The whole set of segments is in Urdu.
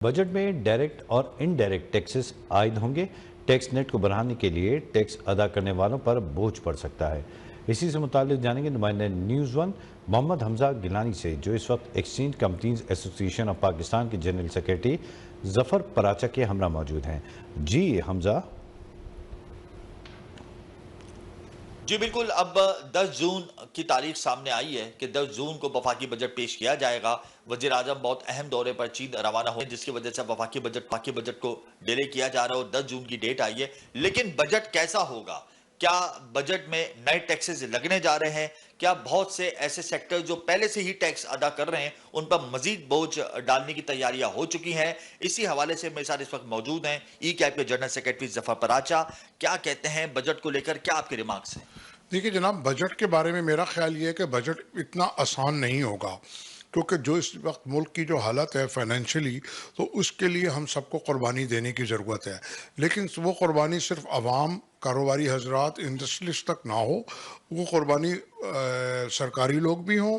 بجٹ میں ڈائریکٹ اور انڈائریکٹ ٹیکسز عائد ہوں گے۔ ٹیکس نیٹ کو بڑھانے کے لیے ٹیکس ادا کرنے والوں پر بوجھ پڑ سکتا ہے۔ اسی سے متعلق جانیں گے نمائندہ نیوز ون محمد حمزہ گیلانی سے، جو اس وقت ایکسچینج کمپنیز ایسوسی ایشن آف پاکستان کے جنرل سیکریٹری ظفر پراچا کے ہمراہ موجود ہیں۔ جی حمزہ۔ جی بالکل، اب 10 جون کی تاریخ سامنے آئی ہے کہ 10 جون کو وفاقی بجٹ پیش کیا جائے گا۔ وزیر اعظم بہت اہم دورے پر چین روانہ ہوئے، جس کی وجہ سے وفاقی بجٹ کو ڈیلے کیا جا رہا ہے اور 10 جون کی ڈیٹ آئی ہے۔ لیکن بجٹ کیسا ہوگا؟ کیا بجٹ میں نئے ٹیکسز لگنے جا رہے ہیں؟ کیا بہت سے ایسے سیکٹر جو پہلے سے ہی ٹیکس ادا کر رہے ہیں ان پر مزید بوجھ ڈالنے کی تیاریاں ہو چکی ہیں؟ اسی حوالے سے میرے ساتھ اس وقت موجود ہیں ای کیب کے جنرل سیکریٹری ظفر پراچا۔ کیا کہتے ہیں بجٹ کو لے کر؟ کیا آپ کے ریمارکس ہیں؟ دیکھیے جناب، بجٹ کے بارے میں میرا خیال یہ ہے کہ بجٹ اتنا آسان نہیں ہوگا، کیونکہ جو اس وقت ملک کی جو حالت ہے فائنینشلی، تو اس کے لیے ہم سب کو قربانی دینے کی ضرورت ہے۔ لیکن وہ قربانی صرف عوام، کاروباری حضرات، انڈسٹریز تک نہ ہو، وہ قربانی سرکاری لوگ بھی ہوں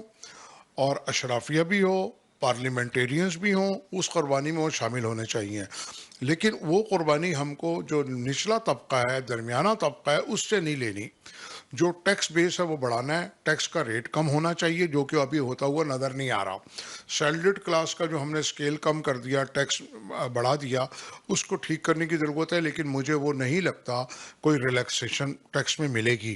اور اشرافیہ بھی ہو، پارلیمنٹیرینز بھی ہوں، اس قربانی میں وہ شامل ہونے چاہیے۔ لیکن وہ قربانی ہم کو جو نچلا طبقہ ہے، درمیانہ طبقہ ہے، اس سے نہیں لینی۔ جو ٹیکس بیس ہے وہ بڑھانا ہے، ٹیکس کا ریٹ کم ہونا چاہیے، جو کہ ابھی ہوتا ہوا نظر نہیں آ رہا۔ سیلریڈ کلاس کا جو ہم نے سکیل کم کر دیا، ٹیکس بڑھا دیا، اس کو ٹھیک کرنے کی ضرورت ہے، لیکن مجھے وہ نہیں لگتا کوئی ریلیکسیشن ٹیکس میں ملے گی۔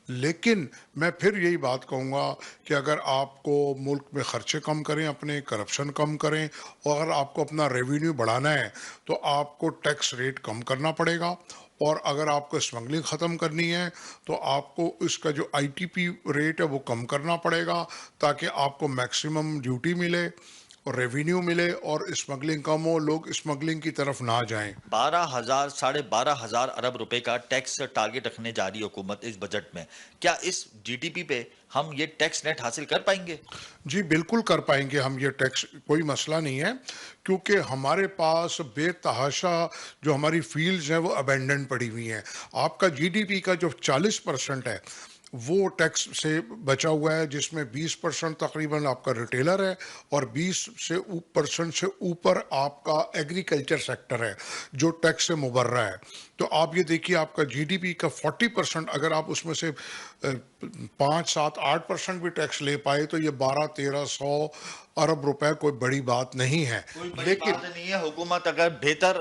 لیکن میں پھر یہی بات کہوں گا کہ اگر آپ کو ملک میں خرچے کم کریں، اپنے کرپشن کم کریں، اور اگر آپ کو اپنا ریونیو بڑھانا ہے تو آپ کو ٹیکس ریٹ کم کرنا پڑے گا، اور اگر آپ کو اسمگلنگ ختم کرنی ہے تو آپ کو اس کا جو آئی ٹی پی ریٹ ہے وہ کم کرنا پڑے گا، تاکہ آپ کو میکسیمم ڈیوٹی ملے اور ریونیو ملے اور اسمگلنگ کم ہو، لوگ اسمگلنگ کی طرف نہ جائیں۔ 12,000 ارب روپے کا ٹیکس ٹارگٹ رکھنے جا رہی حکومت اس بجٹ میں۔ کیا اس جی ڈی پی پہ ہم یہ ٹیکس نیٹ حاصل کر پائیں گے؟ جی بالکل کر پائیں گے ہم یہ ٹیکس، کوئی مسئلہ نہیں ہے، کیونکہ ہمارے پاس بے تحاشا جو ہماری فیلڈز ہیں وہ ابینڈن پڑی ہوئی ہیں۔ آپ کا جی ڈی پی کا جو 40% ہے وہ ٹیکس سے بچا ہوا ہے، جس میں 20% تقریباً آپ کا ریٹیلر ہے اور 20% سے اوپر آپ کا ایگریکلچر سیکٹر ہے جو ٹیکس سے مبرہ ہے۔ تو آپ یہ دیکھیے، آپ کا جی ڈی پی کا 40%، اگر آپ اس میں سے 5، 7، 8% بھی ٹیکس لے پائے تو یہ 1200-1300 ارب روپے کوئی بڑی بات نہیں ہے۔ کوئی بڑی لیکن بات نہیں ہے، حکومت اگر بہتر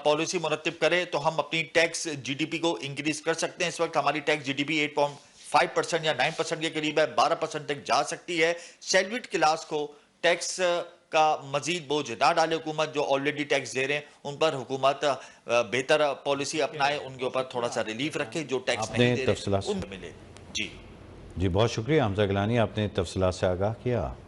پالیسی مرتب کرے تو ہم اپنی ٹیکس جی ڈی پی کو انکریز کر سکتے ہیں۔ اس وقت ہماری ٹیکس جی ڈی پی 8.5% یا 9% کے قریب ہے، 12% تک جا سکتی ہے۔ سیلریڈ کلاس کو ٹیکس کا مزید بوجھ نہ ڈالے حکومت، جو آلریڈی ٹیکس دے رہے ہیں ان پر حکومت بہتر پالیسی اپنائے، ان کے اوپر تھوڑا سا ریلیف رکھے، جو ٹیکس آپ نہیں نے دے رہے تفصیلات ان کو ملے۔ جی بہت شکریہ حمزہ گیلانی، آپ نے تفصیلات سے آگاہ کیا۔